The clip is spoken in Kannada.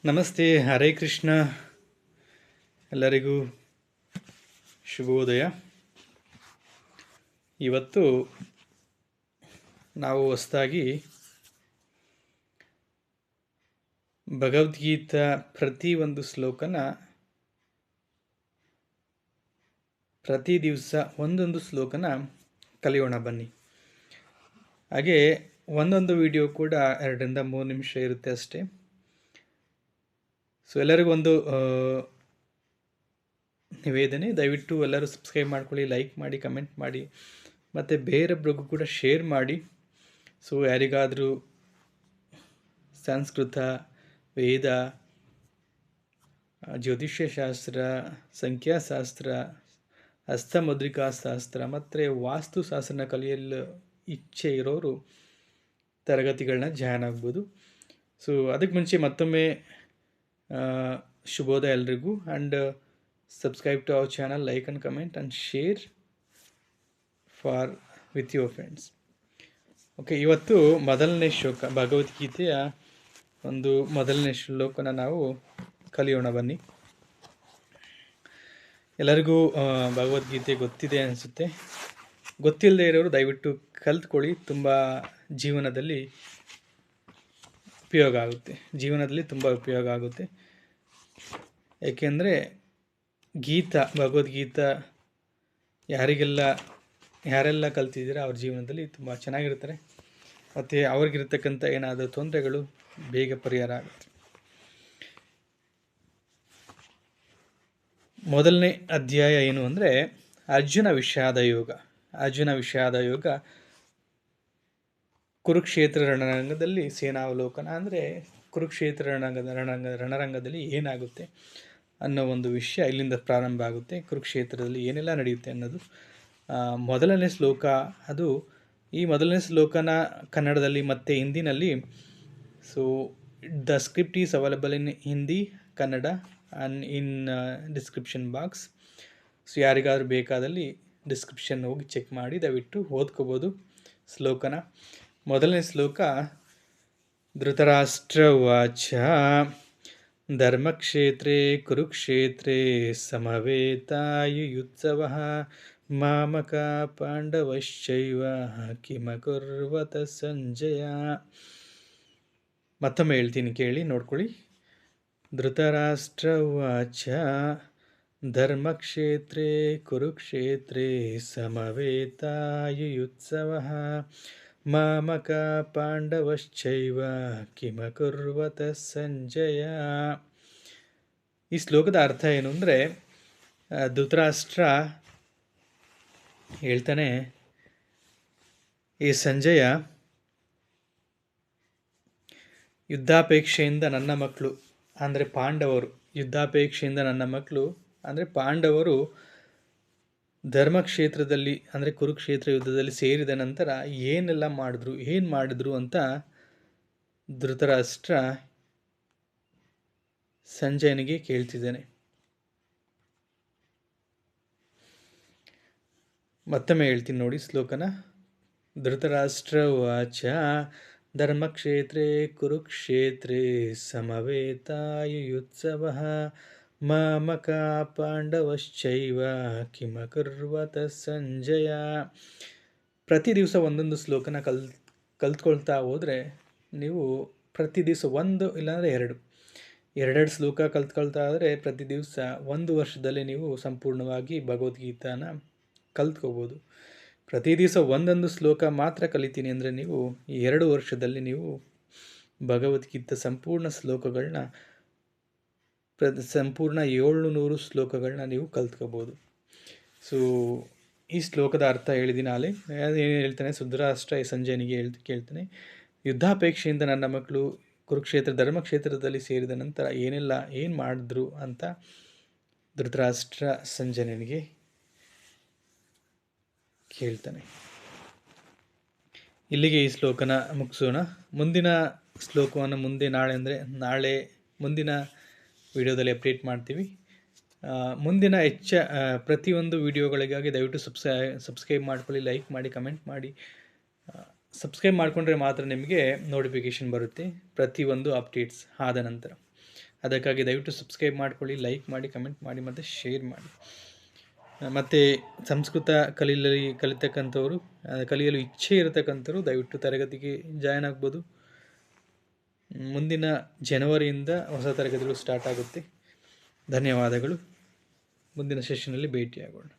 ನಮಸ್ತೆ, ಹರೇ ಕೃಷ್ಣ. ಎಲ್ಲರಿಗೂ ಶುಭೋದಯ. ಇವತ್ತು ನಾವು ಹೊಸದಾಗಿ ಭಗವದ್ಗೀತಾ ಪ್ರತಿ ಒಂದು ಶ್ಲೋಕನ ಪ್ರತಿ ದಿವಸ ಒಂದೊಂದು ಶ್ಲೋಕನ ಕಲಿಯೋಣ ಬನ್ನಿ. ಹಾಗೆ ಒಂದೊಂದು ವಿಡಿಯೋ ಕೂಡ 2ರಿಂದ 3 ನಿಮಿಷ ಇರುತ್ತೆ ಅಷ್ಟೇ. ಸೊ ಎಲ್ಲರಿಗೂ ಒಂದು ನಿವೇದನೆ, ದಯವಿಟ್ಟು ಎಲ್ಲರೂ ಸಬ್ಸ್ಕ್ರೈಬ್ ಮಾಡ್ಕೊಳ್ಳಿ, ಲೈಕ್ ಮಾಡಿ, ಕಮೆಂಟ್ ಮಾಡಿ, ಮತ್ತು ಬೇರೊಬ್ಬರಿಗೂ ಕೂಡ ಶೇರ್ ಮಾಡಿ. ಸೊ ಯಾರಿಗಾದರೂ ಸಂಸ್ಕೃತ, ವೇದ, ಜ್ಯೋತಿಷ್ಯಶಾಸ್ತ್ರ, ಸಂಖ್ಯಾಶಾಸ್ತ್ರ, ಹಸ್ತಮುದ್ರಿಕಾಶಾಸ್ತ್ರ ಮತ್ತು ವಾಸ್ತುಶಾಸ್ತ್ರನ ಕಲಿಯಲು ಇಚ್ಛೆ ಇರೋರು ತರಗತಿಗಳನ್ನ ಜಾಯ್ನ್ ಆಗ್ಬೋದು. ಸೊ ಅದಕ್ಕೆ ಮುಂಚೆ ಮತ್ತೊಮ್ಮೆ ಶುಭೋದಯ ಎಲ್ರಿಗೂ. And subscribe to our channel, like and comment and share for with your friends. Okay, ಇವತ್ತು ಮೊದಲನೇ ಶ್ಲೋಕ, ಭಗವದ್ಗೀತೆಯ ಒಂದು ಮೊದಲನೇ ಶ್ಲೋಕನ ನಾವು ಕಲಿಯೋಣ ಬನ್ನಿ. ಎಲ್ಲರಿಗೂ ಭಗವದ್ಗೀತೆ ಗೊತ್ತಿದೆ ಅನಿಸುತ್ತೆ. ಗೊತ್ತಿಲ್ಲದೆ ಇರೋರು ದಯವಿಟ್ಟು ಕಲ್ತ್ಕೊಳ್ಳಿ, ತುಂಬ ಜೀವನದಲ್ಲಿ ಉಪಯೋಗ ಆಗುತ್ತೆ. ಏಕೆಂದರೆ ಭಗವದ್ಗೀತಾ ಯಾರೆಲ್ಲ ಕಲ್ತಿದ್ದೀರಾ ಅವ್ರ ಜೀವನದಲ್ಲಿ ತುಂಬ ಚೆನ್ನಾಗಿರ್ತಾರೆ, ಮತ್ತು ಅವ್ರಿಗಿರ್ತಕ್ಕಂಥ ಏನಾದರೂ ತೊಂದರೆಗಳು ಬೇಗ ಪರಿಹಾರ ಆಗುತ್ತೆ. ಮೊದಲನೇ ಅಧ್ಯಾಯ ಏನು ಅಂದರೆ ಅರ್ಜುನ ವಿಷಾದ ಯೋಗ ಕುರುಕ್ಷೇತ್ರ ರಣರಂಗದಲ್ಲಿ ಸೇನಾವಲೋಕನ. ಅಂದರೆ ಕುರುಕ್ಷೇತ್ರ ರಣರಂಗದಲ್ಲಿ ಏನಾಗುತ್ತೆ ಅನ್ನೋ ಒಂದು ವಿಷಯ ಇಲ್ಲಿಂದ ಪ್ರಾರಂಭ ಆಗುತ್ತೆ. ಕುರುಕ್ಷೇತ್ರದಲ್ಲಿ ಏನೆಲ್ಲ ನಡೆಯುತ್ತೆ ಅನ್ನೋದು ಮೊದಲನೇ ಶ್ಲೋಕ. ಈ ಮೊದಲನೇ ಶ್ಲೋಕನ ಕನ್ನಡದಲ್ಲಿ ಮತ್ತು ಹಿಂದಿನಲ್ಲಿ, so the script is available in Hindi, Kannada and in description box. So ಯಾರಿಗಾದ್ರೂ ಬೇಕಾದಲ್ಲಿ ಡಿಸ್ಕ್ರಿಪ್ಷನ್ ಹೋಗಿ ಚೆಕ್ ಮಾಡಿ ದಯವಿಟ್ಟು ಓದ್ಕೋಬೋದು ಶ್ಲೋಕನ. ಮೊದಲನೇ ಶ್ಲೋಕ: ಧೃತರಾಷ್ಟ್ರ ಉವಾಚ ಧರ್ಮಕ್ಷೇತ್ರೇ ಕುರುಕ್ಷೇತ್ರೇ ಸಮವೇತಾಯುಯುತ್ಸವಃ ಮಾಮಕಾ ಪಾಂಡವಶ್ಚೈವ ಕಿಮಕುರ್ವತ ಸಂಜಯ. ಮತ್ತೊಮ್ಮೆ ಹೇಳ್ತೀನಿ, ಕೇಳಿ ನೋಡ್ಕೊಳ್ಳಿ. ಧೃತರಾಷ್ಟ್ರ ಉವಾಚ ಧರ್ಮಕ್ಷೇತ್ರೇ ಕುರುಕ್ಷೇತ್ರೇ ಸಮವೇತಾಯುಯುತ್ಸವಃ ಮಾಮಕಾ ಪಾಂಡವಶ್ಚೈವ ಕಿಮಕುರ್ವತ ಸಂಜಯ. ಈ ಶ್ಲೋಕದ ಅರ್ಥ ಏನು ಅಂದರೆ, ಧೃತರಾಷ್ಟ್ರ ಹೇಳ್ತಾನೆ, ಈ ಸಂಜಯ, ಯುದ್ಧಾಪೇಕ್ಷೆಯಿಂದ ನನ್ನ ಮಕ್ಕಳು ಅಂದರೆ ಪಾಂಡವರು ಧರ್ಮಕ್ಷೇತ್ರದಲ್ಲಿ ಅಂದರೆ ಕುರುಕ್ಷೇತ್ರ ಯುದ್ಧದಲ್ಲಿ ಸೇರಿದ ನಂತರ ಏನು ಮಾಡಿದ್ರು ಅಂತ ಧೃತರಾಷ್ಟ್ರ ಸಂಜಯನಿಗೆ ಕೇಳ್ತಿದ್ದಾನೆ. ಮತ್ತೊಮ್ಮೆ ಹೇಳ್ತೀನಿ ನೋಡಿ ಶ್ಲೋಕನ. ಧೃತರಾಷ್ಟ್ರ ಉವಾಚ ಧರ್ಮಕ್ಷೇತ್ರೇ ಕುರುಕ್ಷೇತ್ರೇ ಸಮವೇತಾಯುಯುತ್ಸವಃ ಮಾಮಕಾ ಪಾಂಡವಶ್ಚೈವ ಕಿಮಕುರ್ವತ ಸಂಜಯ. ಪ್ರತಿ ದಿವಸ ಒಂದೊಂದು ಶ್ಲೋಕನ ಕಲ್ತ್ಕೊಳ್ತಾ ಹೋದರೆ ನೀವು ಪ್ರತಿ ದಿವಸ ಒಂದು ಇಲ್ಲಾಂದರೆ ಎರಡೆರಡು ಶ್ಲೋಕ ಕಲ್ತ್ಕೊಳ್ತಾ ಆದರೆ ಪ್ರತಿ ದಿವಸ 1 ವರ್ಷದಲ್ಲಿ ನೀವು ಸಂಪೂರ್ಣವಾಗಿ ಭಗವದ್ಗೀತಾನ ಕಲ್ತ್ಕೋಬೋದು. ಪ್ರತಿ ದಿವಸ ಒಂದೊಂದು ಶ್ಲೋಕ ಮಾತ್ರ ಕಲಿತೀನಿ ಅಂದರೆ ನೀವು 2 ವರ್ಷದಲ್ಲಿ ನೀವು ಭಗವದ್ಗೀತಾ ಸಂಪೂರ್ಣ 700 ಶ್ಲೋಕಗಳನ್ನ ನೀವು ಕಲ್ತ್ಕೋಬೋದು. ಸೊ ಈ ಶ್ಲೋಕದ ಅರ್ಥ ಹೇಳಿದ್ದೀನಿ ಆಲೆ. ಏನು ಹೇಳ್ತಾನೆ, ಧೃತರಾಷ್ಟ್ರ ಸಂಜಯನಿಗೆ ಕೇಳ್ತಾನೆ, ಯುದ್ಧಾಪೇಕ್ಷೆಯಿಂದ ನನ್ನ ಮಕ್ಕಳು ಧರ್ಮಕ್ಷೇತ್ರದಲ್ಲಿ ಸೇರಿದ ನಂತರ ಏನು ಮಾಡಿದ್ರು ಅಂತ ಧೃತರಾಷ್ಟ್ರ ಸಂಜಯನಿಗೆ ಕೇಳ್ತಾನೆ. ಇಲ್ಲಿಗೆ ಈ ಶ್ಲೋಕನ ಮುಗಿಸೋಣ. ಮುಂದಿನ ಶ್ಲೋಕವನ್ನು ಮುಂದಿನ ವಿಡಿಯೋದಲ್ಲಿ ಅಪ್ಡೇಟ್ ಮಾಡ್ತೀವಿ. ಮುಂದಿನ ಪ್ರತಿಯೊಂದು ವಿಡಿಯೋಗಳಿಗಾಗಿ ದಯವಿಟ್ಟು ಸಬ್ಸ್ಕ್ರೈಬ್ ಮಾಡ್ಕೊಳ್ಳಿ, ಲೈಕ್ ಮಾಡಿ, ಕಮೆಂಟ್ ಮಾಡಿ. ಸಬ್ಸ್ಕ್ರೈಬ್ ಮಾಡಿಕೊಂಡ್ರೆ ಮಾತ್ರ ನಿಮಗೆ ನೋಟಿಫಿಕೇಷನ್ ಬರುತ್ತೆ ಪ್ರತಿಯೊಂದು ಅಪ್ಡೇಟ್ಸ್ ಆದ ನಂತರ. ಅದಕ್ಕಾಗಿ ದಯವಿಟ್ಟು ಸಬ್ಸ್ಕ್ರೈಬ್ ಮಾಡ್ಕೊಳ್ಳಿ, ಲೈಕ್ ಮಾಡಿ, ಕಮೆಂಟ್ ಮಾಡಿ ಮತ್ತು ಶೇರ್ ಮಾಡಿ. ಮತ್ತು ಸಂಸ್ಕೃತ ಕಲಿಯಲು ಇಚ್ಛೆ ಇರತಕ್ಕಂಥವ್ರು ದಯವಿಟ್ಟು ತರಗತಿಗೆ ಜಾಯ್ನ್ ಆಗ್ಬೋದು. ಮುಂದಿನ ಜನವರಿಯಿಂದ ಹೊಸ ತರಗತಿಗಳು ಸ್ಟಾರ್ಟ್ ಆಗುತ್ತೆ. ಧನ್ಯವಾದಗಳು. ಮುಂದಿನ ಸೆಷನಲ್ಲಿ ಭೇಟಿಯಾಗೋಣ.